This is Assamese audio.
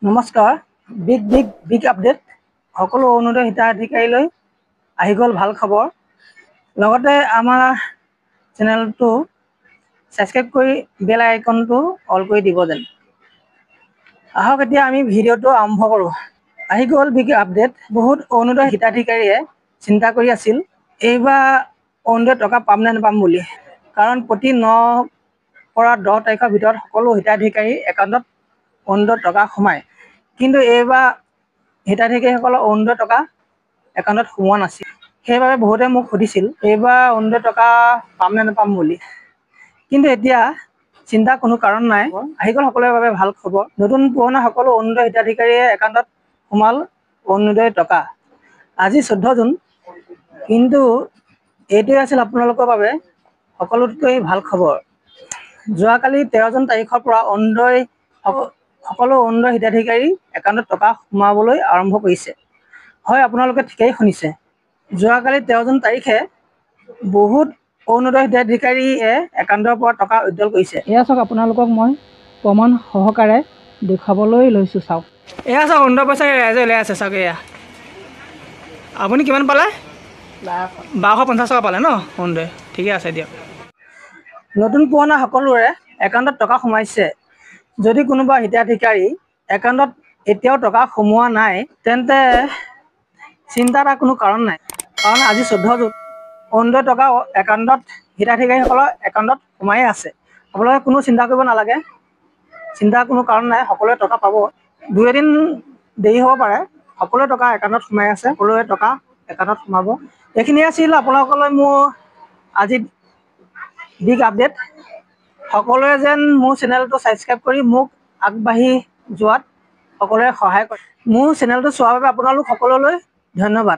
নমস্কাৰ। বিগ আপডেট সকলো অৰুণোদয় হিতাধিকাৰীলৈ আহি গ'ল ভাল খবৰ। লগতে আমাৰ চেনেলটো ছাবস্ক্ৰাইব কৰি বেল আইকনটো অল কৰি দিব যেন। আহক এতিয়া আমি ভিডিঅ'টো আৰম্ভ কৰোঁ। আহি গ'ল বিগ আপডেট। বহুত অৰুণোদয় হিতাধিকাৰীয়ে চিন্তা কৰি আছিল এইবাৰ অৰুণোদয় টকা পাম নে নাপাম বুলি। কাৰণ প্ৰতি 9 পৰা 10 তাৰিখৰ ভিতৰত সকলো হিতাধিকাৰী একাউণ্টত অৰুণোদয় টকা সোমায়। কিন্তু এইবাৰ হিতাধিকাৰীসকলৰ অৰুণোদয় টকা একাউণ্টত সোমোৱা নাছিল। সেইবাবে বহুতে মোক সুধিছিল এইবাৰ অৰুণোদয় টকা পাম নে নাপাম বুলি। কিন্তু এতিয়া চিন্তাৰ কোনো কাৰণ নাই। আহি গ'ল সকলোৰে বাবে ভাল খবৰ। নতুন পুৰণা সকলো অৰুণোদয় হিতাধিকাৰীয়ে একাউণ্টত সোমাল অৰুণোদয় টকা। আজি 14 জুন। কিন্তু এইটোৱে আছিল আপোনালোকৰ বাবে সকলোতকৈ ভাল খবৰ। যোৱাকালি 13 জুন তাৰিখৰ পৰা সকলো অৰুণোদয় হিতাধিকাৰী একাউণ্টত টকা সোমাবলৈ আৰম্ভ কৰিছে। হয়, আপোনালোকে ঠিকেই শুনিছে। যোৱাকালি 13 জুন তাৰিখে বহুত অৰুণোদয় হিতাধিকাৰীয়ে একাউণ্টৰ পৰা টকা উইথড্ৰল কৰিছে। এয়া চাওক, আপোনালোকক মই প্ৰমাণ সহকাৰে দেখুৱাবলৈ লৈছোঁ। চাওক, এয়া চাওক অৰুণোদয় পইচা ৰাইজে উলিয়াই আছে। চাওক, এয়া আপুনি কিমান পালে? 1250 টকা পালে ন অৰুণোদয়। ঠিকে আছে দিয়ক। নতুন পুৰণা সকলোৰে একাউণ্টত টকা সোমাইছে। যদি কোনোবা হিতাধিকাৰী একাউণ্টত এতিয়াও টকা সোমোৱা নাই তেন্তে চিন্তা কৰাৰ কোনো কাৰণ নাই। কাৰণ আজি 14 জুন, অৰুণোদয় টকা একাউণ্টত হিতাধিকাৰীসকলৰ একাউণ্টত সোমায়ে আছে। আপোনালোকে কোনো চিন্তা কৰিব নালাগে। চিন্তাৰ কোনো কাৰণ নাই, সকলোৱে টকা পাব। 2-এদিন দেৰি হ'ব পাৰে। সকলোৱে টকা একাউণ্টত সোমাই আছে, সকলোৱে টকা একাউণ্টত সোমাব। এইখিনিয়ে আছিল আপোনালোকলৈ মোৰ আজি বিগ আপডেট। সকলোৱে যেন মোৰ চেনেলটো ছাবস্ক্ৰাইব কৰি মোক আগবাঢ়ি যোৱাত সকলোৱে সহায় কৰে। মোৰ চেনেলটো চোৱাৰ বাবে আপোনালোক সকলোলৈ ধন্যবাদ।